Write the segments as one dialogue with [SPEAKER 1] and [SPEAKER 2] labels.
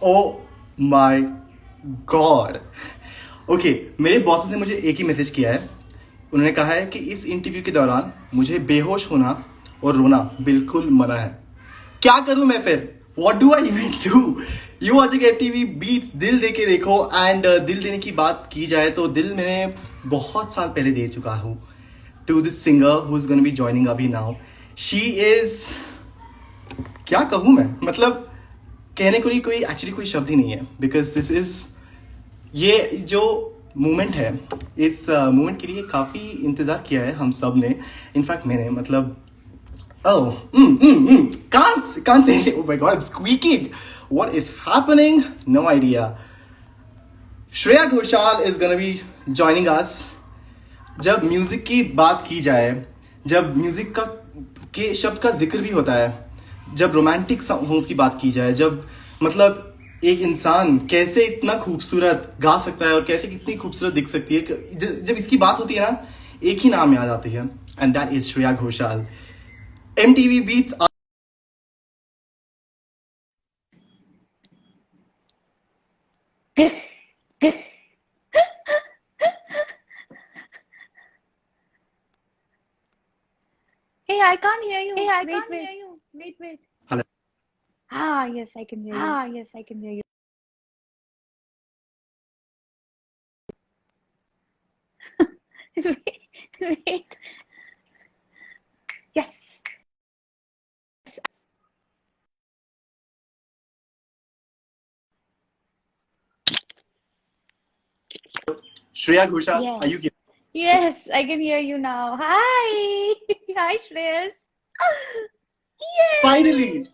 [SPEAKER 1] Oh my God. Okay, मेरे bosses ने मुझे एक ही मैसेज किया है। उन्होंने कहा है कि इस इंटरव्यू के दौरान मुझे बेहोश होना और रोना बिल्कुल मना है। क्या करूं मैं फिर? What do I even do? You watching MTV Beats. दिल दे के देखो। एंड दिल देने की बात की जाए तो दिल मैंने बहुत साल पहले दे चुका हूँ to this singer who is gonna be joining अभी नाउ। शी इज, क्या कहूं मैं, मतलब कहने को कोई एक्चुअली कोई शब्द ही नहीं है। बिकॉज दिस इज, ये जो मूवमेंट है, इस मूवमेंट के लिए काफी इंतजार किया है हम सब ने। इनफैक्ट मैंने, मतलब oh can't say it. Oh my god, I'm squeaking. What is happening? No idea. Shreya Ghoshal is gonna be joining us. जब म्यूजिक की बात की जाए, जब म्यूजिक का के शब्द का जिक्र भी होता है, जब रोमांटिक सॉन्ग्स की बात की जाए, जब मतलब एक इंसान कैसे इतना खूबसूरत गा सकता है और कैसे कितनी खूबसूरत दिख सकती है, जब इसकी बात होती है ना, एक ही नाम याद आती है, and that is Shreya Ghoshal. MTV Beats।
[SPEAKER 2] Hey, I can't hear
[SPEAKER 3] Hey,
[SPEAKER 2] you.
[SPEAKER 3] I
[SPEAKER 2] Wait,
[SPEAKER 3] can't
[SPEAKER 2] wait.
[SPEAKER 3] hear you. Wait, wait.
[SPEAKER 1] Hello.
[SPEAKER 2] Ah, yes, I can hear you.
[SPEAKER 3] Yes, I can hear you.
[SPEAKER 2] Wait, wait. Yes.
[SPEAKER 1] Shreya Ghoshal,
[SPEAKER 2] Yes.
[SPEAKER 1] are you here?
[SPEAKER 2] Yes, I can hear you now. Hi. Hi, Shreyas.
[SPEAKER 1] Finally,
[SPEAKER 2] Yay!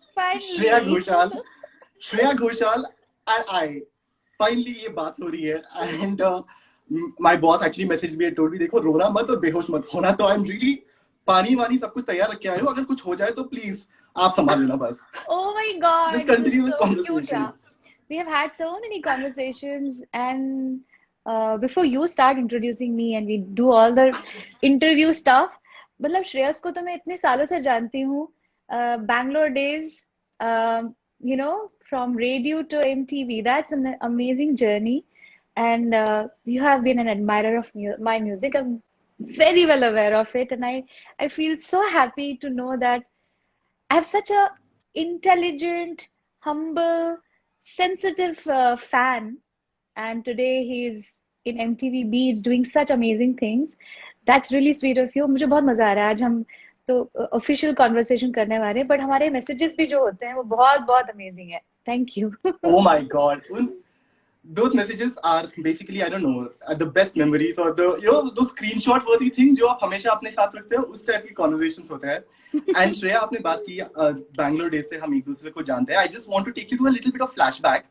[SPEAKER 1] Shreya
[SPEAKER 2] Finally.
[SPEAKER 1] Ghoshal, Shreya Ghoshal and I, finally ये बात हो रही है। And my boss actually messaged me and told me, देखो रोना मत और बेहोश मत होना। तो I'm really पानी वानी सब कुछ तैयार रख के आया हूँ, अगर कुछ हो जाए तो प्लीज आप संभाल लेना बस।
[SPEAKER 2] Oh my God,
[SPEAKER 1] Just
[SPEAKER 2] this is
[SPEAKER 1] continue the
[SPEAKER 2] so cute,
[SPEAKER 1] conversation.
[SPEAKER 2] yeah. We have had so many conversations, and before you start introducing me and we do all the interview stuff, मतलब श्रेयस को तो मैं इतने सालों से जानती हूँ, Bangalore days, from radio to MTV. That's an amazing journey, and you have been an admirer of my music. I'm very well aware of it, and I feel so happy to know that I have such a intelligent, humble, sensitive fan, and today he's in MTV Beats doing such amazing things. That's really sweet of you. मुझे बहुत मजा आ रहा है। आज हम तो official conversation करने वाले हैं, बट हमारे मैसेजेस भी जो होते हैं वो बहुत बहुत अमेजिंग है। Thank you.
[SPEAKER 1] Oh my God. Those messages are basically, I don't know, the best memories or the, those screenshot worthy thing जो आप हमेशा अपने साथ रखते हो, उस टाइप की conversations होते हैं। And श्रेया, आपने बात की बैंगलोर डेज से हम एक दूसरे को जानते हैं। I just want to take you to a little bit of flashback.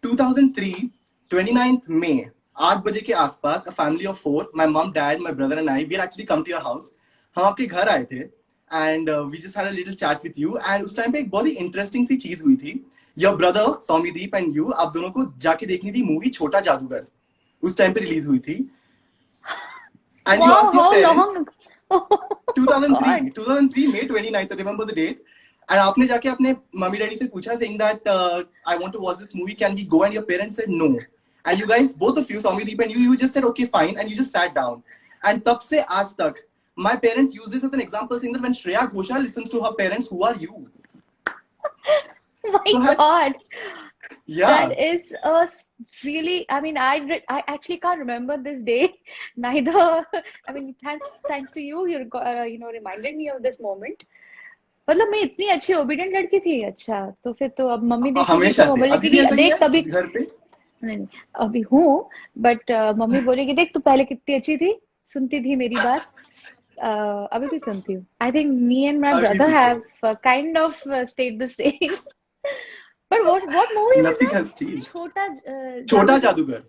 [SPEAKER 1] 2003, 29th May, 8 बजे के आसपास, a family of 4, my mom, dad, my brother and I, we had actually come to your house. हम आपके घर आए थे and we just had a little chat with you, and उस time पे एक बहुत ही इंटरेस्टिंग सी चीज हुई थी। Your brother Soumyadeep and you, आप दोनों को जाके देखनी थी मूवी छोटा जादूगर, उस टाइम पे रिलीज हुई थी। And you
[SPEAKER 2] Wow,
[SPEAKER 1] asked your
[SPEAKER 2] how
[SPEAKER 1] parents,
[SPEAKER 2] long? Oh
[SPEAKER 1] 2003,
[SPEAKER 2] God.
[SPEAKER 1] 2003 May 29th, I remember the date. And आपने जाके अपने मम्मी डैडी से पूछा saying that I want to watch this movie, can we go? And your parents said no. And you guys, both of you, Soumyadeep and you just said okay fine, and you just sat down. And तब से आज तक my parents use this as an example, saying that when Shreya Ghoshal listens to her parents, who are you?
[SPEAKER 2] My
[SPEAKER 1] So has,
[SPEAKER 2] God. That
[SPEAKER 1] yeah.
[SPEAKER 2] is really, I mean, I actually can't remember this day. Neither, I mean, thanks to you, reminded me of this moment. मतलब मैं इतनी अच्छी obedient लड़की थी। अच्छा, तो फिर तो अब मम्मी देखेगी
[SPEAKER 1] हमेशा
[SPEAKER 2] तो वो
[SPEAKER 1] से
[SPEAKER 2] बोलेगी
[SPEAKER 1] अभी भी
[SPEAKER 2] कि
[SPEAKER 1] ऐसा ही
[SPEAKER 2] देख
[SPEAKER 1] है
[SPEAKER 2] कभी।
[SPEAKER 1] घर पे।
[SPEAKER 2] नहीं नहीं, अभी हूँ, बट मम्मी बोलेगी देख तू पहले कितनी अच्छी थी, सुनती थी मेरी बात। अभी भी सुनती हूँ। I think me and my
[SPEAKER 1] अभी भी
[SPEAKER 2] ब्रदर
[SPEAKER 1] सुनते
[SPEAKER 2] हैव
[SPEAKER 1] हो।
[SPEAKER 2] Kind of stayed the same. But what movie was
[SPEAKER 1] nothing
[SPEAKER 2] that?
[SPEAKER 1] Has changed.
[SPEAKER 2] छोटा
[SPEAKER 1] छोटा
[SPEAKER 2] जादूगर।
[SPEAKER 1] जादूगर।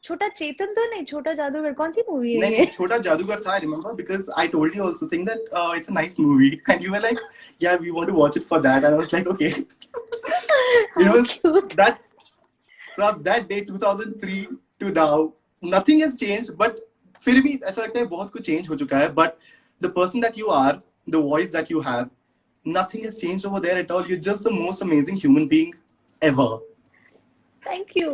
[SPEAKER 2] छोटा चेतन तो नहीं, छोटा जादूगर कौन सी मूवी है
[SPEAKER 1] नहीं
[SPEAKER 2] ये?
[SPEAKER 1] नहीं, छोटा जादूगर था। I remember because I told you also saying that it's a nice movie and you were like yeah we want to watch it for that, and I was like okay. It
[SPEAKER 2] How
[SPEAKER 1] was
[SPEAKER 2] cute.
[SPEAKER 1] That, from that day 2003 to now nothing has changed, but फिर भी ऐसा लगता है बहुत कुछ change हो चुका है। But the person that you are, the voice that you have, nothing has changed over there at all. You're just the most amazing human being ever.
[SPEAKER 2] Thank you.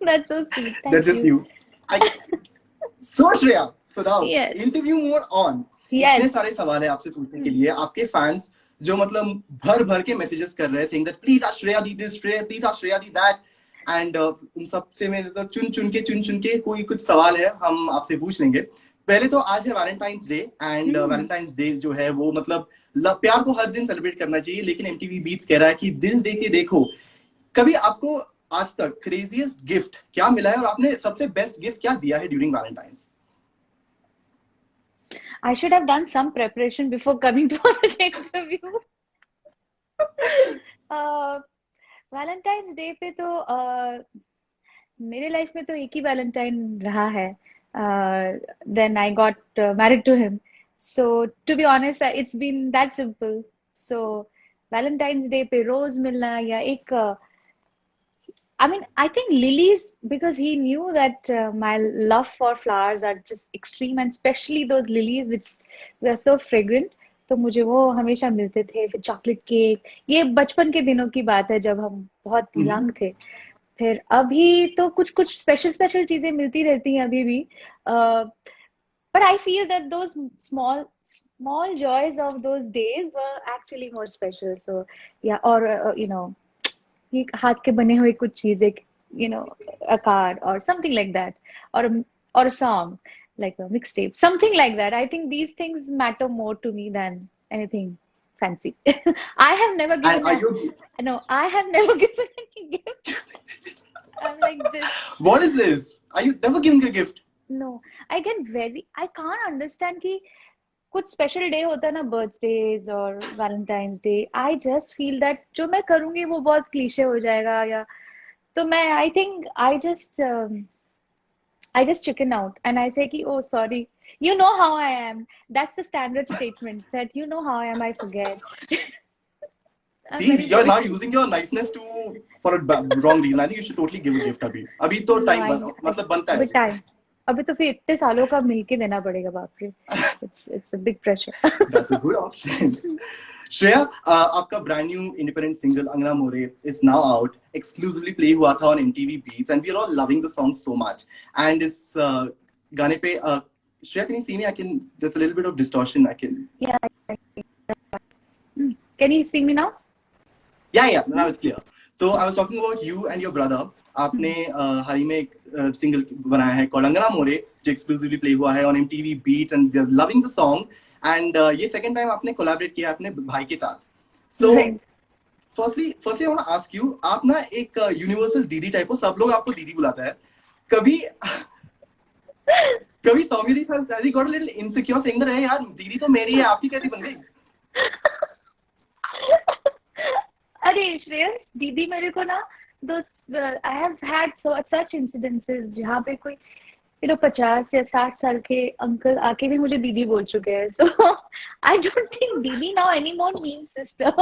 [SPEAKER 2] That's so sweet.
[SPEAKER 1] That's
[SPEAKER 2] Thank
[SPEAKER 1] just
[SPEAKER 2] you.
[SPEAKER 1] you. I So Shreya, so now
[SPEAKER 2] Yes.
[SPEAKER 1] interview mode on.
[SPEAKER 2] Yes.
[SPEAKER 1] इतने सारे सवाल है आपसे पूछने के लिए, आपके fans जो मतलब भर भर के मैसेजेस कर रहे हैं saying that please ask Shreya di this, Shreya please ask Shreya di that, and उन सब से मैं तो चुन चुन के कोई कुछ सवाल है हम आपसे पूछ लेंगे. पहले तो आज है Valentine's day and Valentine's day जो है वो मतलब प्यार को हर दिन सेलिब्रेट करना चाहिए, लेकिन एमटीवी बीट्स कह रहा है कि दिल दे के देखो. कभी आपको आज तक क्रेजीएस्ट गिफ्ट क्या मिला है और आपने सबसे बेस्ट गिफ्ट क्या दिया है during Valentine's?
[SPEAKER 2] I should have done some preparation before coming to this interview. Valentine's day पे तो मेरे लाइफ में तो एक ही वैलेंटाइन रहा है. Then I got married to him. So to be honest it's been that simple. So Valentine's day पे rose मिलना या एक I mean, I think lilies, because he knew that my love for flowers are just extreme, and especially those lilies which were so fragrant. तो मुझे वो हमेशा मिलते थे. फिर चॉकलेट केक, ये बचपन के दिनों की बात है जब हम बहुत यंग थे. फिर अभी तो कुछ कुछ स्पेशल स्पेशल चीजें मिलती रहती हैं अभी भी. But I feel that those small joys of those days were actually more special. So yeah, or ये हाथ के बने हुए कुछ चीज, एक a card or something like that, or a song like a mixtape, something like that. I think these things matter more to me than anything fancy. I have never given
[SPEAKER 1] And are you
[SPEAKER 2] no, I have never given any gift. I'm like this.
[SPEAKER 1] What is this? Are you never giving a gift?
[SPEAKER 2] No, I can't understand कि कुछ special day होता है ना, birthdays और Valentine's day. I just feel that जो मैं करूंगी वो बहुत क्लीशे हो जाएगा, या तो मैं I just chicken out and I से कि ओ sorry, you know how I am. That's the standard statement, that you know how I am, I forget. I'm
[SPEAKER 1] See,
[SPEAKER 2] very
[SPEAKER 1] you're now
[SPEAKER 2] sorry.
[SPEAKER 1] using your niceness for a wrong reason. I think you should totally give a gift अभी तो
[SPEAKER 2] No,
[SPEAKER 1] time मतलब बनता
[SPEAKER 2] अभी
[SPEAKER 1] है.
[SPEAKER 2] Time, अभी तो फिर इतने सालों का मिलके देना पड़ेगा, बाप रे. It's a big pressure.
[SPEAKER 1] That's a good option. Shreya, आपका brand new independent single Angana More is now out. Exclusively play हुआ था on MTV Beats and we are all loving the song so much. And इस गाने पे Shreya, can you see me? There's a little bit of distortion.
[SPEAKER 2] Yeah. Can you see me now?
[SPEAKER 1] Yeah, now it's clear. So I was talking about you and your brother. आपने हाल ही में एक single बनाया है called अंगना मोरे, जो exclusively play हुआ है on MTV Beats and we are loving the song. And ये सेकंड टाइम आपने कोलैबोरेट किया अपने भाई के साथ. So firstly I want to ask you, आप ना एक यूनिवर्सल दीदी टाइप हो, सब लोग आपको दीदी बुलाता है. कभी Soumyadeep has he got a little insecure saying that है यार दीदी तो मेरी है, आपकी कैसी बन गई?
[SPEAKER 2] अरे श्रेयस, दीदी मेरे को ना I have had such incidences जहाँ पे कोई 50 या 60 साल के अंकल आके भी मुझे दीदी बोल चुके हैं. So I don't think दीदी now anymore means sister.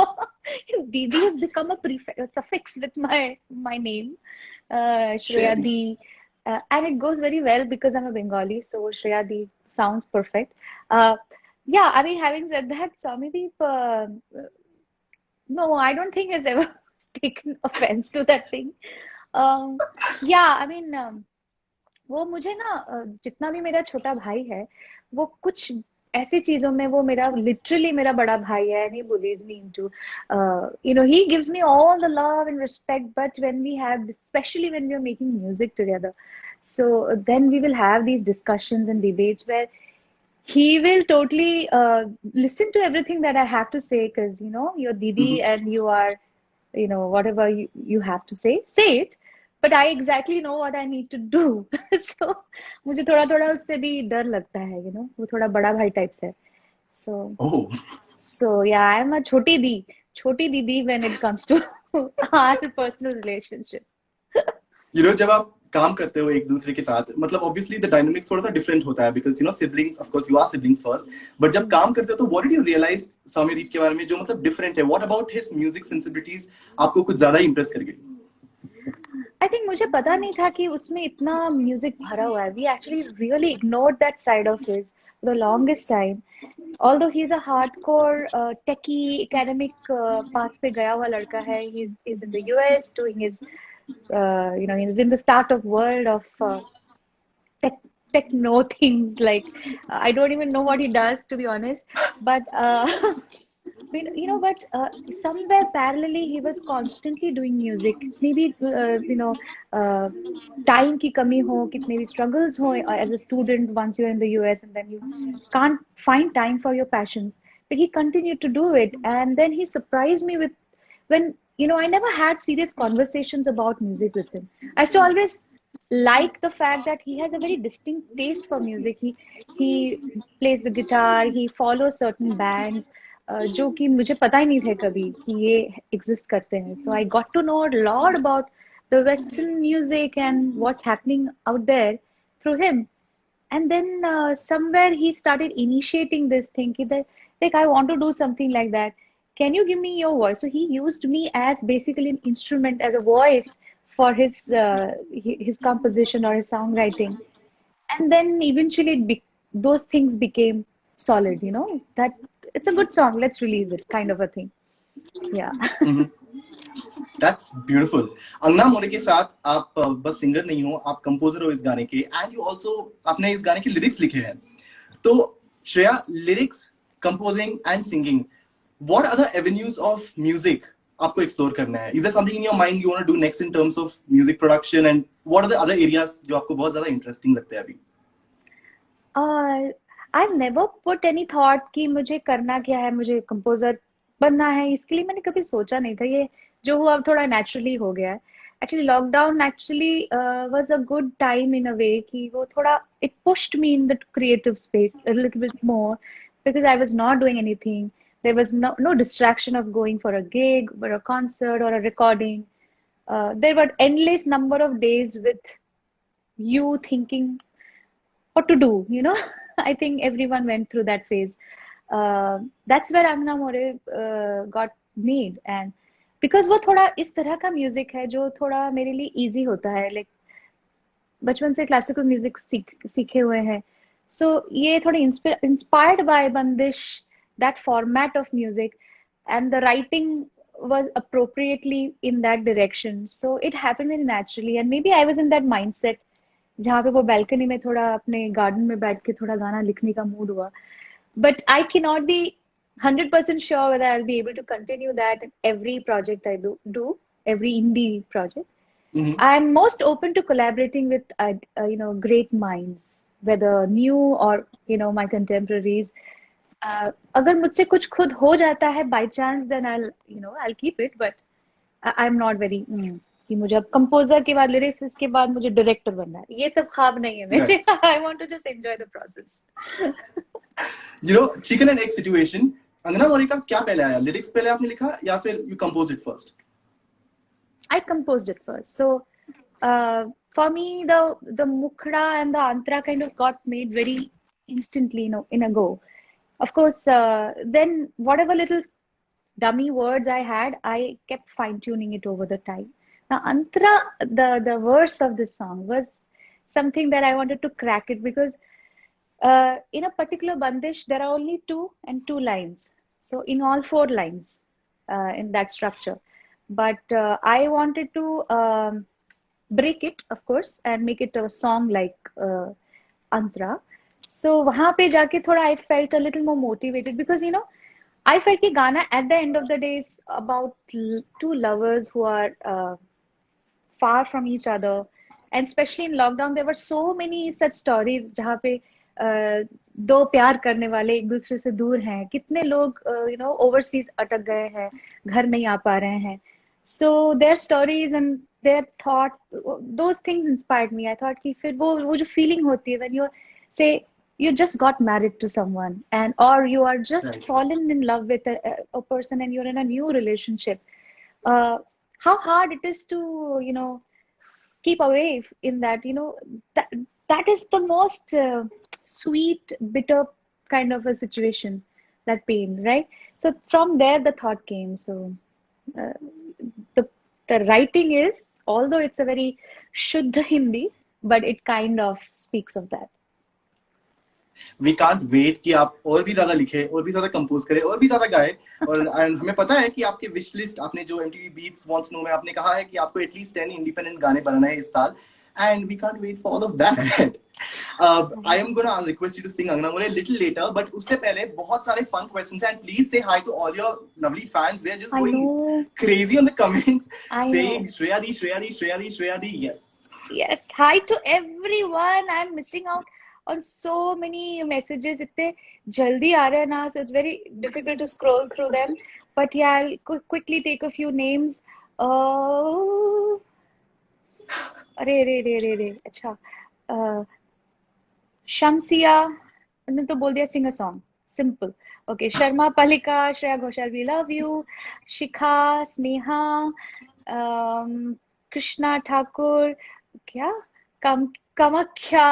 [SPEAKER 2] दीदी has become a suffix with my name, Shreya Di. And it goes very well because I'm a Bengali, so Shreya Di sounds perfect. Yeah, I mean, having said that, Soumyadeep, no, I don't think has ever taken offense to that thing. Yeah, I mean, वो मुझे ना जितना भी मेरा छोटा भाई है, वो कुछ ऐसी चीजों में वो मेरा लिटरली मेरा बड़ा भाई है. and he bullies me into he gives me all the love and respect, but when we have, especially when we are making music together, so then we will have these discussions and debates where he will totally listen to everything that I have to say, because you're didi and you are whatever you have to say it, but I exactly know what I need to do. So मुझे थोड़ा थोड़ा उससे भी डर लगता है, वो थोड़ा बड़ा भाई टाइप से. So yeah, I'm a छोटी दीदी when it comes to our personal relationship.
[SPEAKER 1] जब आप काम करते हो एक दूसरे के साथ, मतलब obviously the dynamics थोड़ा सा different होता है because siblings, of course you are siblings first, but जब काम करते हो तो what did you realize Soumyadeep के बारे में जो मतलब different है? What about his music sensibilities आपको कुछ ज्यादा impress कर गई?
[SPEAKER 2] I think मुझे पता नहीं था कि उसमें इतना म्यूजिक भरा हुआ है. We actually really ignored that side of his for the longest time. Although he's a hardcore techie academic path पे गया हुआ लड़का है. He's in the US doing his he's in the startup world of tech techno things. Like I don't even know what he does, to be honest. But but somewhere parallelly, he was constantly doing music. Maybe uh, time की कमी हो, कितने भी struggles हो as a student once you're in the US, and then you can't find time for your passions. But he continued to do it, and then he surprised me with when I never had serious conversations about music with him. I used to always like the fact that he has a very distinct taste for music. He plays the guitar, he follows certain bands, जो कि मुझे पता ही नहीं थे कभी कि ये exist करते हैं. So I got to know a lot about the Western music and what's happening out there through him. And then somewhere he started initiating this thing that like I want to do something like that. Can you give me your voice? So he used me as basically an instrument, as a voice for his composition or his songwriting. And then eventually those things became solid, that it's a good song, let's release it, kind of a thing. Yeah.
[SPEAKER 1] That's beautiful. अंगना मोरे के साथ आप बस singer नहीं हो, आप composer हो इस गाने के, एंड यू ऑल्सो आपने इस गाने के लिरिक्स लिखे हैं। तो Shreya, lyrics, composing and singing, what are the avenues of music आपको एक्सप्लोर करना है? Is there something in your mind you want to do next in terms of music production, and what are the other areas जो आपको बहुत ज्यादा interesting लगते हैं अभी?
[SPEAKER 2] I've never put any thought कि मुझे करना क्या है, मुझे कंपोजर बनना है, इसके लिए मैंने कभी सोचा नहीं था। ये जो हुआ अब थोड़ा नेचुरली हो गया है। Actually lockdown actually was a good time in a way कि वो थोड़ा it pushed me in the creative space a little bit more because I was not doing anything. There was no distraction of going for a gig or a concert or a recording. There were endless number of days with you thinking what to do, I think everyone went through that phase. That's where Angna More got made, and because वो थोड़ा इस तरह का music है जो थोड़ा मेरे लिए इजी होता है, लाइक बचपन से क्लासिकल म्यूजिक सीखे हुए हैं, सो ये थोड़ी इंस्पायर्ड बाय बंदिश, that format of music, and the writing was appropriately in that direction, so it happened very naturally, and maybe I was in that mindset जहाँ पे वो balcony में थोड़ा अपने garden में बैठ के थोड़ा गाना लिखने का mood हुआ. But I cannot be 100% sure whether I'll be able to continue that in every project I do every indie project. I'm most open to collaborating with great minds, whether new or my contemporaries. अगर मुझसे कुछ खुद हो जाता है by chance, then I'll keep it, but I'm not very कि मुझे अब कंपोजर के बाद लिरिक्स के बाद मुझे डायरेक्टर बनना है, ये सब ख्वाब नहीं है मेरे। I want to just enjoy the process.
[SPEAKER 1] Chicken and egg situation, अंगना मौर्य का क्या पहले आया? लिरिक्स पहले आपने लिखा या फिर you compose it first?
[SPEAKER 2] I composed it first. So for me, the Mukhda and the Antara kind of got made very instantly, in a go. Of course, then whatever little dummy words I had, I kept fine tuning it over the time. Now, Antara, the verse of this song was something that I wanted to crack it because in a particular bandish, there are only 2 lines. So in all 4 lines in that structure. But I wanted to break it, of course, and make it a song like Antara. So वहाँ पे जाके थोड़ा I felt a little more motivated because I felt कि गाना at the end of the day is about 2 lovers who are far from each other, and especially in lockdown there were so many such stories जहाँ पे दो प्यार करने वाले एक दूसरे से दूर हैं, कितने लोग ओवरसीज अटक गए हैं, घर नहीं आ पा रहे हैं. So their stories and their thought, those things inspired me. I thought कि फिर वो जो feeling होती है when you say you just got married to someone and or you are just
[SPEAKER 1] Right.
[SPEAKER 2] fallen in love with a person and you're in a new relationship, how hard it is to keep away in that, that is the most sweet bitter kind of a situation, that pain, right? So from there the thought came. So uh, the writing is, although it's a very shuddha Hindi, but it kind of speaks of that.
[SPEAKER 1] We can't wait कि आप और भी ज्यादा लिखे, और भी ज्यादा compose करें, और भी ज्यादा गाए। और and हमें पता है कि आपके विश लिस्ट, आपने जो MTV बीट्स वांट्स नो में आपने कहा है कि आपको एटलीस्ट 10 इंडिपेंडेंट गाने बनाना है इस साल, and we can't wait for all of that. I am gonna request you to sing अंगना मोरे लिटिल लेटर, बट उससे पहले बहुत सारे फन क्वेश्चंस हैं, एंड प्लीज से hi to all your lovely fans, they are just
[SPEAKER 2] I
[SPEAKER 1] going
[SPEAKER 2] know,
[SPEAKER 1] crazy on the comments
[SPEAKER 2] I know.
[SPEAKER 1] saying Shreya Di, Shreya Di, Shreya Di, Shreya Di. Yes.
[SPEAKER 2] Yes, hi to everyone. I'm missing out on so many messages. इतने जल्दी आ रहे हैं ना, so it's very difficult to scroll through them. But yeah, I'll quickly take a few names. Uh, अरे अरे अरे अरे अरे अच्छा, शम्सिया ने तो बोल दिया sing a song, simple. Okay, Sharma Palika, Shreya Ghoshal, we love you. Shikha, Sneha, Krishna Thakur, क्या, कम Kamakhya,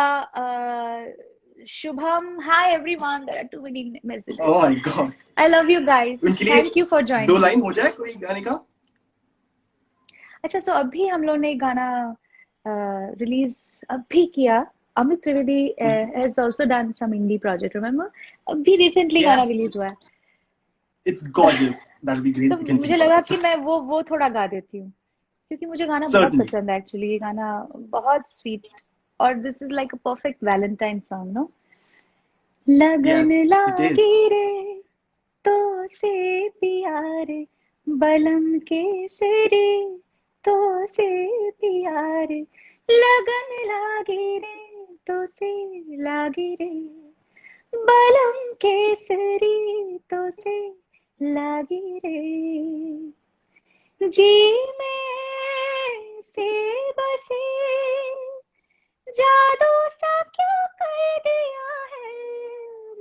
[SPEAKER 2] Shubham, hi everyone, there are too many messages.
[SPEAKER 1] Oh my God.
[SPEAKER 2] I love you guys,
[SPEAKER 1] उनके लिए
[SPEAKER 2] thank you for
[SPEAKER 1] 2
[SPEAKER 2] joining.
[SPEAKER 1] Line हो जाए कोई गाने का?
[SPEAKER 2] अच्छा, सो अभी हम लोग ने एक गाना रिलीज अभी किया। Amit Trivedi has also done some indie project, remember? अभी रिसेंटली गाना
[SPEAKER 1] Yes,
[SPEAKER 2] रिलीज हुआ है।
[SPEAKER 1] it's gorgeous. That'll be great
[SPEAKER 2] so
[SPEAKER 1] if you can sing
[SPEAKER 2] मुझे
[SPEAKER 1] for
[SPEAKER 2] लगा
[SPEAKER 1] us.
[SPEAKER 2] कि मैं वो थोड़ा गा देती हूँ, क्योंकि मुझे गाना बहुत
[SPEAKER 1] Certainly.
[SPEAKER 2] पसंद है एक्चुअली। ये गाना बहुत स्वीट, और this is like a perfect Valentine song, no? लगन
[SPEAKER 1] Yes, it is.
[SPEAKER 2] लागी रे तो से प्यारे, बलम के सरे तो से प्यारे, लगन लागे रे तो से लागे रे, बलम के सरे तो से लागे रे, जी में से बसे जादू सा क्यों कर दिया है,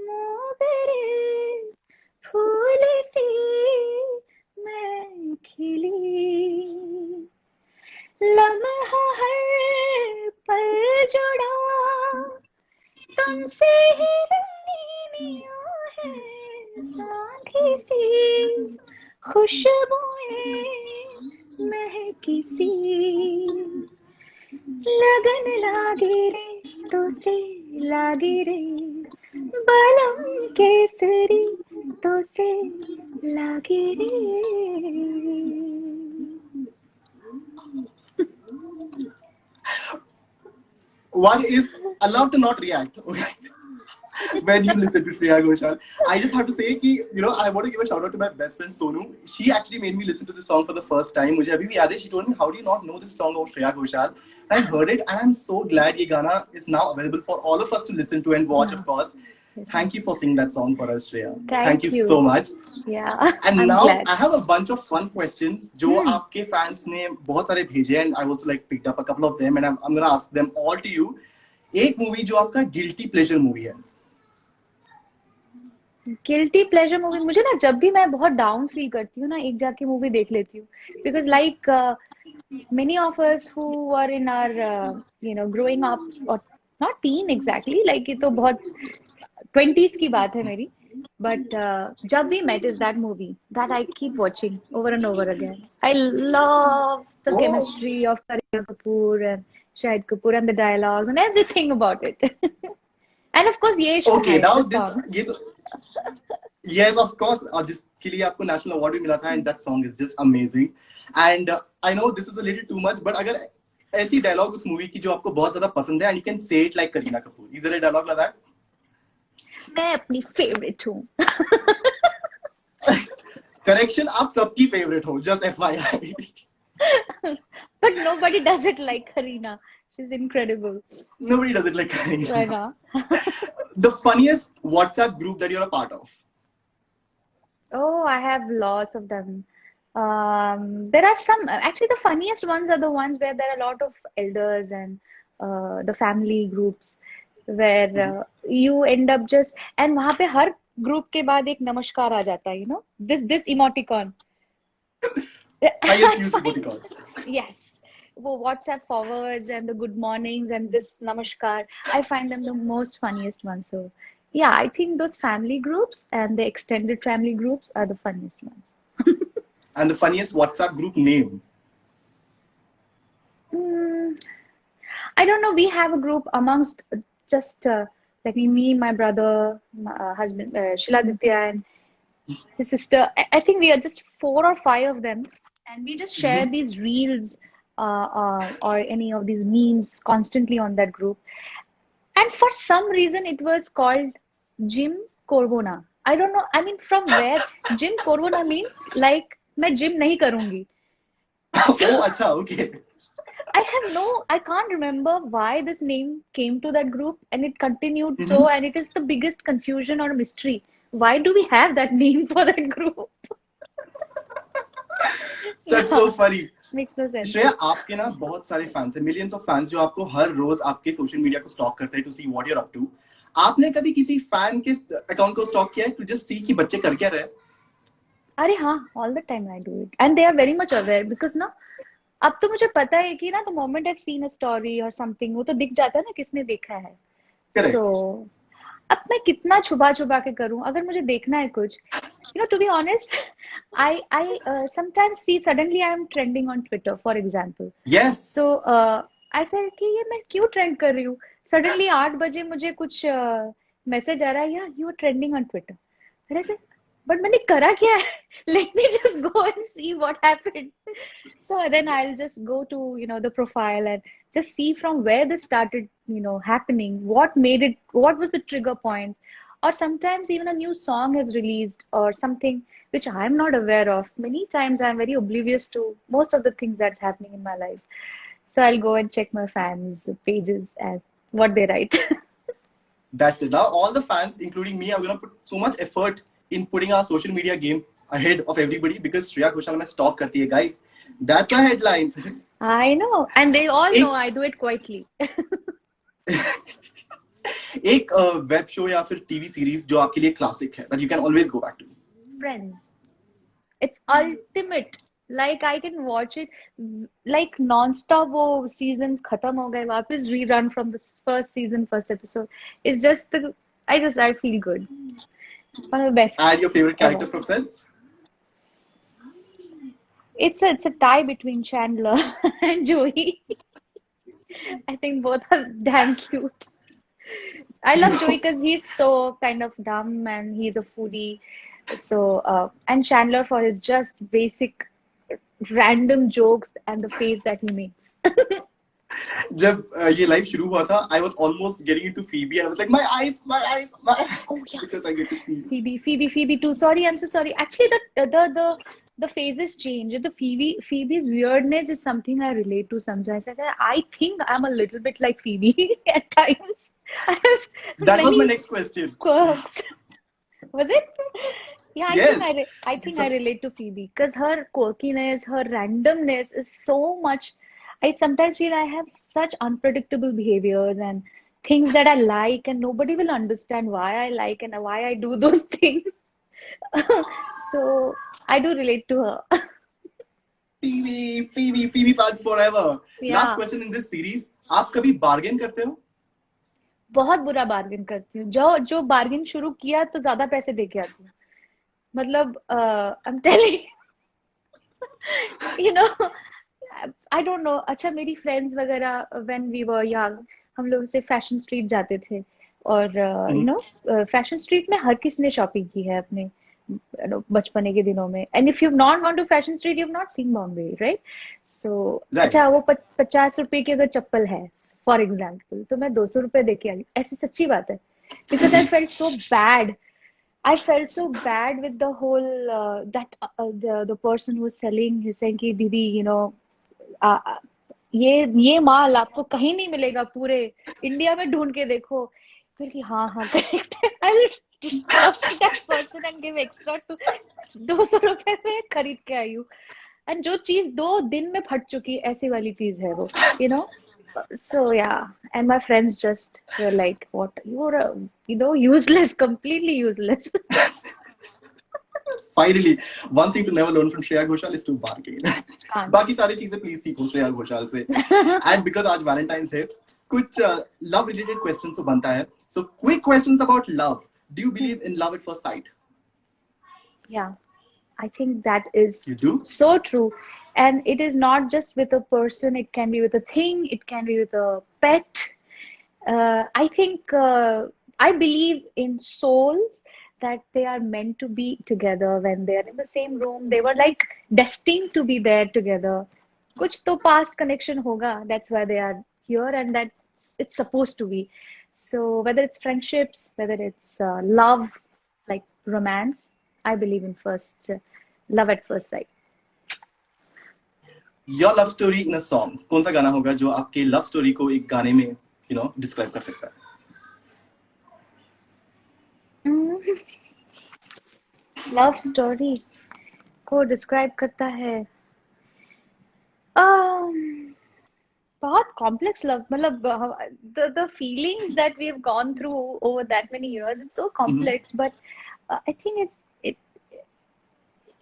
[SPEAKER 2] मोगरे फूल सी मैं खिली, लम्हा हर पल जुड़ा तुमसे ही रंगीनियां है, साथी सी खुशबुएं महकी सी, लगन लागे रे तो से लागे रे, बलम केसरी तो से लागे रे।
[SPEAKER 1] One is allowed to not react. Okay. When you listen to Shreya Ghoshal, I just have to say कि I want to give a shout out to my best friend Sonu. She actually made me listen to this song for the first time. मुझे अभी भी याद है. She told me, how do you not know this song of Shreya Ghoshal? And I heard it, and I'm so glad ये गाना is now available for all of us to listen to and watch, of course. Thank you for singing that song for us, Shreya. Thank you so much.
[SPEAKER 2] Yeah,
[SPEAKER 1] And
[SPEAKER 2] I'm
[SPEAKER 1] now
[SPEAKER 2] glad.
[SPEAKER 1] I have a bunch of fun questions जो आपके fans ने बहुत सारे भेजे, and I also like picked up a couple of them, and I'm gonna ask them all to you. एक movie जो आपका guilty pleasure movie है?
[SPEAKER 2] गिल्टी प्लेजर मूवी, मुझे ना जब भी मैं बहुत डाउन फील करती हूँ ना, एक जाके मूवी देख लेती हूँ। Because like many of us who are in our growing up, or not teen exactly, like ये तो बहुत 20s की बात है मेरी, but जब we met is that movie that I keep watching over and over again. I love the
[SPEAKER 1] Oh,
[SPEAKER 2] chemistry of Kareena Kapoor and Shahid Kapoor and the dialogues and everything about it. And of course Yesh
[SPEAKER 1] okay.
[SPEAKER 2] hai,
[SPEAKER 1] Now
[SPEAKER 2] the
[SPEAKER 1] this
[SPEAKER 2] song.
[SPEAKER 1] ये तो yes, of course. और जिसके लिए आपको national award भी मिला था, and that song is just amazing. And I know this is a little too much, but अगर ऐसी dialogue उस movie की जो आपको बहुत ज़्यादा पसंद है, and you can say it like Kareena Kapoor. Is there a dialogue like that?
[SPEAKER 2] मैं अपनी फेवरेट हूँ।
[SPEAKER 1] Correction, आप सबकी favorite हो. Just FYI.
[SPEAKER 2] But nobody does it like Kareena. She's incredible.
[SPEAKER 1] Nobody does it like Kareena.
[SPEAKER 2] Right now.
[SPEAKER 1] The funniest WhatsApp group that you're a part of?
[SPEAKER 2] Oh, I have lots of them. There are some, actually, the funniest ones are the ones where there are a lot of elders and the family groups where you end up just, and वहाँ पे हर group के बाद एक नमस्कार आ जाता है, this emoticon.
[SPEAKER 1] Highest
[SPEAKER 2] I
[SPEAKER 1] used
[SPEAKER 2] find,
[SPEAKER 1] emoticon.
[SPEAKER 2] yes, वो WhatsApp forwards and the good mornings and this namaskar, I find them the most funniest ones. So yeah, I think those family groups and the extended family groups are the funniest ones.
[SPEAKER 1] And the funniest WhatsApp group name?
[SPEAKER 2] Mm, I don't know. We have a group amongst just Like me, my brother, my husband, Shiladitya, and his sister. I think we are just 4 or 5 of them, and we just share
[SPEAKER 1] Mhm.
[SPEAKER 2] these reels or any of these memes constantly on that group. And for some reason, it was called Jim Corvona. I don't know. I mean, from where? Jim Corvona means like मैं gym नहीं करूँगी.
[SPEAKER 1] Oh,
[SPEAKER 2] So
[SPEAKER 1] अच्छा, okay.
[SPEAKER 2] I can't remember why this name came to that group and it continued so,
[SPEAKER 1] Mhm.
[SPEAKER 2] and it is the biggest confusion or mystery. Why do we have that name for that group?
[SPEAKER 1] That's so
[SPEAKER 2] Yeah,
[SPEAKER 1] funny.
[SPEAKER 2] makes no sense.
[SPEAKER 1] Shreya, आपके ना बहुत सारे fans हैं, millions of fans जो आपको हर रोज आपके social media को stalk करते हैं to see what you are up to. आपने कभी किसी फैन के अकाउंट को स्टॉक किया है टू जस्ट सी कि बच्चे कर क्या रहे हैं?
[SPEAKER 2] अरे हाँ, all the time I do it and they are very much aware because ना अब तो मुझे पता है कि ना the moment I've seen a story or something वो तो दिख जाता है ना किसने देखा है. So
[SPEAKER 1] correct.
[SPEAKER 2] अब मैं कितना छुपा छुपा के करूं अगर मुझे देखना है कुछ. To be honest, I sometimes see suddenly I am trending on Twitter, for example.
[SPEAKER 1] Yes.
[SPEAKER 2] So I said कि ये मैं क्यों ट्रेंड कर रही हूँ. Suddenly 8 बजे मुझे कुछ मैसेज आ रहा है, या you are trending on Twitter. अरे से बट मैंने करा क्या है. Let me just go and see what happened. So then I'll just go to the profile and just see from where this started happening, what made it, what was the trigger point. Or sometimes even a new song has released or something which I'm not aware of. Many times I'm very oblivious to most of the things that's happening in my life. So I'll go and check my fans' pages and what they write.
[SPEAKER 1] That's it. Now all the fans, including me, are gonna put so much effort in putting our social media game ahead of everybody because Shreya Ghoshal में stalk करती है, guys. That's a headline.
[SPEAKER 2] I know, and they all know
[SPEAKER 1] एक
[SPEAKER 2] I do it quietly.
[SPEAKER 1] एक web show या फिर TV series जो आपके लिए क्लासिक है that you can always go back to.
[SPEAKER 2] Friends. It's ultimate. Like I can watch it like non-stop. वो seasons खत्म हो गए वापस rerun from the first season, first episode. It's just I feel good. One of the best
[SPEAKER 1] And your favorite
[SPEAKER 2] ever.
[SPEAKER 1] character from Friends?
[SPEAKER 2] It's a tie between Chandler and Joey. I think both are damn cute. I
[SPEAKER 1] You
[SPEAKER 2] love Joey
[SPEAKER 1] know,
[SPEAKER 2] because he's so kind of dumb and he's a foodie. So and Chandler for his just basic random jokes and the face that he makes.
[SPEAKER 1] जब ये live शुरू हुआ था, I was almost getting into Phoebe and I was like, my eyes, my
[SPEAKER 2] Oh
[SPEAKER 1] eyes,
[SPEAKER 2] yeah,
[SPEAKER 1] because I get to see.
[SPEAKER 2] Phoebe too. Sorry, I'm so sorry. Actually, the phases change. The Phoebe's weirdness is something I relate to sometimes. I think I'm a little bit like Phoebe at times. I have
[SPEAKER 1] That was my
[SPEAKER 2] many
[SPEAKER 1] next question.
[SPEAKER 2] quirks. Was it? Yeah,
[SPEAKER 1] Yes.
[SPEAKER 2] I think I relate to Phoebe because her quirkiness, her randomness is so much. I sometimes feel I have such unpredictable behaviors and things that I like, and nobody will understand why I like and why I do those things. So I do relate to her.
[SPEAKER 1] Phoebe fans forever. Last
[SPEAKER 2] Yeah,
[SPEAKER 1] question in this series. आप कभी bargain करते हो?
[SPEAKER 2] बहुत बुरा bargain करती हूँ. जो जो बार्गेन शुरू किया तो ज्यादा पैसे दे के आती हूँ. मतलब I am telling you know I don't know. अच्छा मेरी फ्रेंड्स वगैरह when we were young हम लोग से फैशन स्ट्रीट जाते थे और
[SPEAKER 1] Mhm.
[SPEAKER 2] फैशन स्ट्रीट में हर किसी ने शॉपिंग की है अपने बचपने के दिनों में. And if you have not gone to Fashion Street you have not seen Bombay, right? So
[SPEAKER 1] Right.
[SPEAKER 2] अच्छा वो 50 रुपए की अगर चप्पल है फॉर एग्जाम्पल तो मैं 200 रुपए दे के आई. ऐसी सच्ची बात है. Because I felt so bad. I felt so bad with the whole that the person who was selling. He's saying कि दीदी uh, uh, ये माल आपको कहीं नहीं मिलेगा, पूरे इंडिया में ढूंढ के देखो. फिर कि हाँ हाँ correct. I'll trust that person and give extra to 200 रुपए में खरीद के आई हूँ. एंड जो चीज 2 दिन में फट चुकी ऐसी वाली चीज है वो. you know so yeah, and my friends just were like, what, you're useless, completely useless.
[SPEAKER 1] Finally, one thing to never learn from Shreya Ghoshal is to bargain.
[SPEAKER 2] Can't.
[SPEAKER 1] बाकी सारी चीजें प्लीज सीखो श्रेया घोषाल से. एंड बिकॉज आज Valentine's है, कुछ love related question तो बनता है. So quick questions about love. Do you believe in love at first sight?
[SPEAKER 2] Yeah, I think that is
[SPEAKER 1] You do?
[SPEAKER 2] so true. And it is not just with a person, it can be with a thing, it can be with a pet. I think I believe in souls that they are meant to be together when they are in the same room. They were like destined to be there together. कुछ तो past connection होगा. That's why they are here, and that it's supposed to be. So whether it's friendships, whether it's love, like romance, I believe in first love at first sight.
[SPEAKER 1] Your love story in a song, कौन सा गाना होगा जो आपके love story को एक गाने में डिस्क्राइब कर सकता है?
[SPEAKER 2] लव स्टोरी को डिस्क्राइब करता है बहुत कॉम्प्लेक्स लव, मतलब the feelings that we have gone through over that many years, it's so complex, but I think it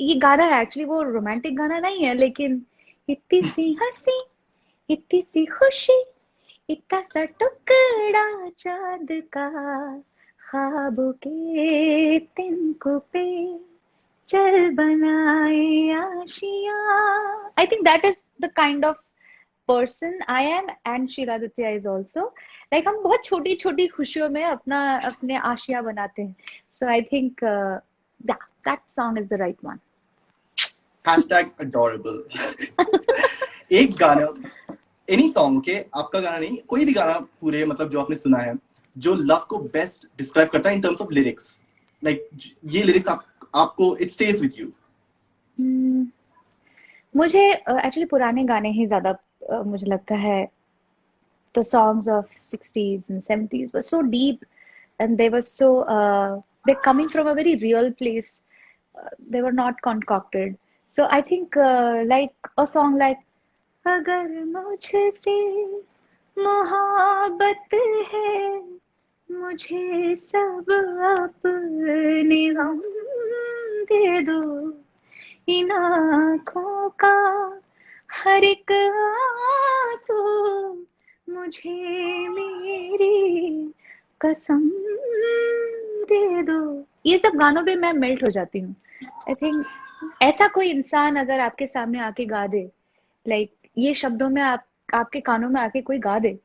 [SPEAKER 2] ये गाना एक्चुअली वो रोमांटिक गाना नहीं है, लेकिन इतनी सी हंसी, इतनी सी खुशी, इतना सा टुकड़ा चांद का, ख्वाबों के तिनकों पे चल बनाए Asia. I think that is the kind of person I am, and Shiladitya is also. Like हम बहुत छोटी छोटी खुशियों में अपने आशिया बनाते हैं. So I think that song is the right one.
[SPEAKER 1] #adorable. एक गाना, एनी सॉन्ग के, आपका गाना नहीं, कोई भी गाना पूरे मतलब जो आपने सुना है जो लव को बेस्ट डिस्क्राइब करता है इन टर्म्स ऑफ लिरिक्स, लाइक ये लिरिक्स आपको इट स्टेज विद यू.
[SPEAKER 2] मुझे एक्चुअली पुराने गाने ही ज्यादा मुझे लगता है. The songs of 60s and 70s were so deep, and they were so they're coming from a very real place. They were not concocted. So I think like a song like अगर मुझसे मोहब्बत है, मुझे सब अपने गम दे दो, इन आँखों का हर एक आंसू मुझे मेरी कसम दे दो. ये सब गानों पे मैं मेल्ट हो जाती हूँ. आई थिंक ऐसा कोई इंसान अगर आपके सामने आके गा दे, लाइक ये शब्दों में आपके कानों में आके कोई गा दे,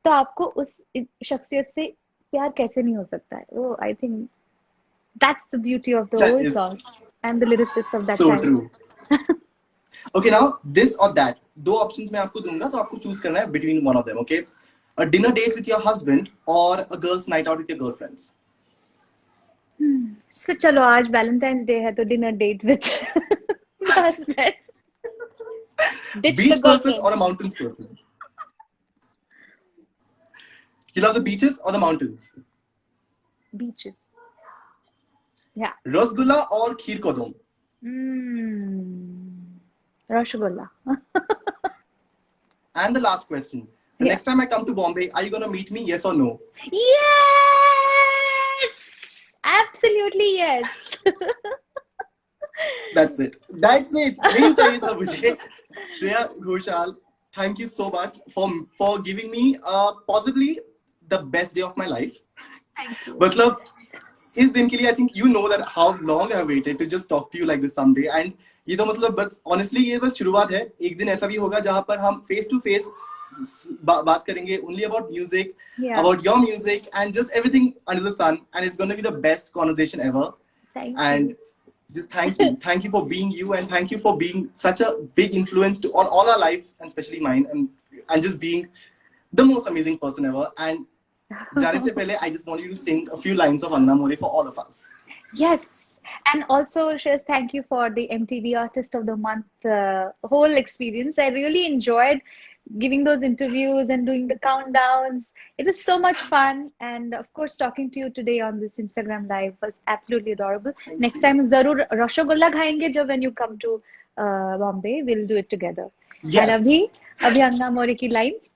[SPEAKER 2] तो आपको उस शख्सियत से प्यार कैसे नहीं हो सकता है. वो I think that's the beauty of the whole song and the lyricist of that time.
[SPEAKER 1] So true. Okay, now this or that, दो ऑप्शंस मैं आपको दूंगा, तो आपको चूज करना है between one of them. Okay, a dinner date with your husband or a girls night out with your girlfriends.
[SPEAKER 2] So चलो आज वैलेंटाइंस डे है, तो dinner date with husband.
[SPEAKER 1] Beach person or a mountains person? You love the beaches or the mountains?
[SPEAKER 2] Beaches. Yeah.
[SPEAKER 1] Rasgulla or kheer kodum?
[SPEAKER 2] Rasgulla.
[SPEAKER 1] And the last question. The next time I come to Bombay, are you going to meet me? Yes or no?
[SPEAKER 2] Yes! Absolutely yes.
[SPEAKER 1] That's it. यही चाहिए था मुझे. Shreya Ghoshal, thank you so much for giving me possibly the best day of my life.
[SPEAKER 2] Thank you.
[SPEAKER 1] मतलब इस दिन के लिए I think you know that how long I have waited to just talk to you like this someday, and ये तो मतलब बस honestly ये बस शुरुआत है. एक दिन ऐसा भी होगा जहाँ पर हम face to face बात करेंगे only about music, about your music and just everything under the sun, and it's going to be the best conversation ever.
[SPEAKER 2] Thank
[SPEAKER 1] and
[SPEAKER 2] you.
[SPEAKER 1] Just thank you for being you, and thank you for being such a big influence on all our lives, and especially mine, and just being the most amazing person ever. And जाने से पहले I just want you to sing a few lines of Angna More for all of us.
[SPEAKER 2] Yes. And also, Shreyas, thank you for the MTV Artist of the Month whole experience. I really enjoyed giving those interviews and doing the countdowns. It was so much fun. And of course, talking to you today on this Instagram Live was absolutely adorable. Next time, zarur rasgulla khayenge jo when you come to Bombay. We'll do it together.
[SPEAKER 1] Yes.
[SPEAKER 2] And abhi Angna More ki lines.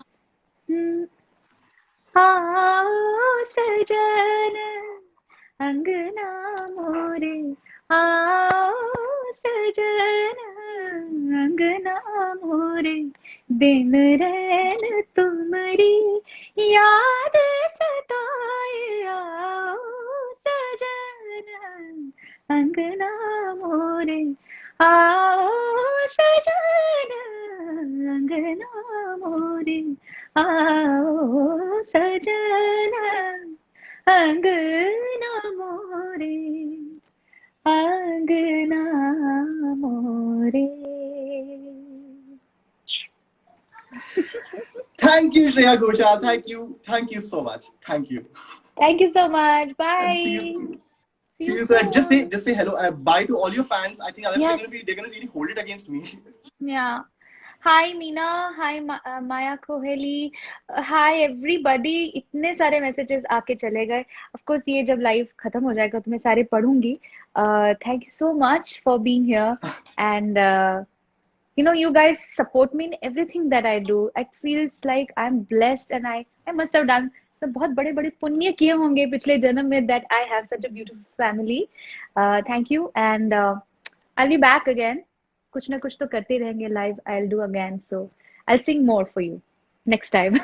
[SPEAKER 2] आओ सजन अंगना मोरे, आओ सजन अंगना मोरे, दिन रैन तुम्हारी याद सताए, आओ सजन अंगना मोरे, आओ सजन अंगना मोरे, आओ सजन आंगना मोरे, आंगना मोरे.
[SPEAKER 1] Thank you, Shreya Ghoshal. Thank you so much. Thank you.
[SPEAKER 2] Thank you so much.
[SPEAKER 1] And
[SPEAKER 2] Bye.
[SPEAKER 1] see you soon.
[SPEAKER 2] See
[SPEAKER 1] See
[SPEAKER 2] you
[SPEAKER 1] you soon.
[SPEAKER 2] soon.
[SPEAKER 1] Just say hello. Bye to all your fans. I think otherwise
[SPEAKER 2] Yes.
[SPEAKER 1] they're gonna really hold it against me.
[SPEAKER 2] Yeah. Hi Meena, hi Maya Koheli, hi everybody. इतने सारे messages आके चले गए. Of course ये जब live खत्म हो जाएगा तो मैं सारे पढ़ूंगी. Thank you so much for being here, and you know, you guys support me in everything that I do. It feels like I'm blessed, and I must have done some बहुत बड़े बड़े पुण्य किए होंगे पिछले जन्म में that I have such a beautiful family. Thank you, and I'll be back again. कुछ ना कुछ तो करते रहेंगे live. I'll do again, so I'll sing more for you next time.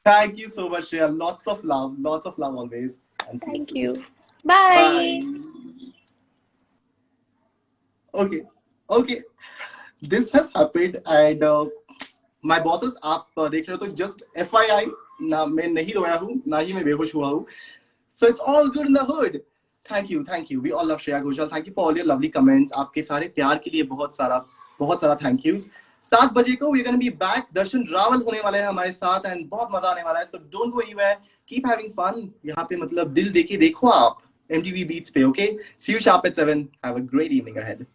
[SPEAKER 1] Thank you so much, Shreya. Lots of love always. And see you
[SPEAKER 2] Thank
[SPEAKER 1] soon.
[SPEAKER 2] you. Bye.
[SPEAKER 1] Bye. Okay. This has happened, and my bosses, आप देख रहे हो तो just FYI, ना मैं नहीं रोया हूँ, ना ही मैं बेहोश हुआ हूँ. So it's all good in the hood. Thank you. We all love Shreya Ghoshal. Thank you for all your lovely comments. आपके सारे प्यार के लिए बहुत सारा thank yous. 7 बजे को we're gonna be back. दर्शन रावल होने वाले हैं हमारे साथ and बहुत मजा आने वाला है. So don't go anywhere. Keep having fun. यहाँ पे मतलब दिल देके देखो आप MTV Beats पे. Okay. See you sharp at 7. Have a great evening ahead.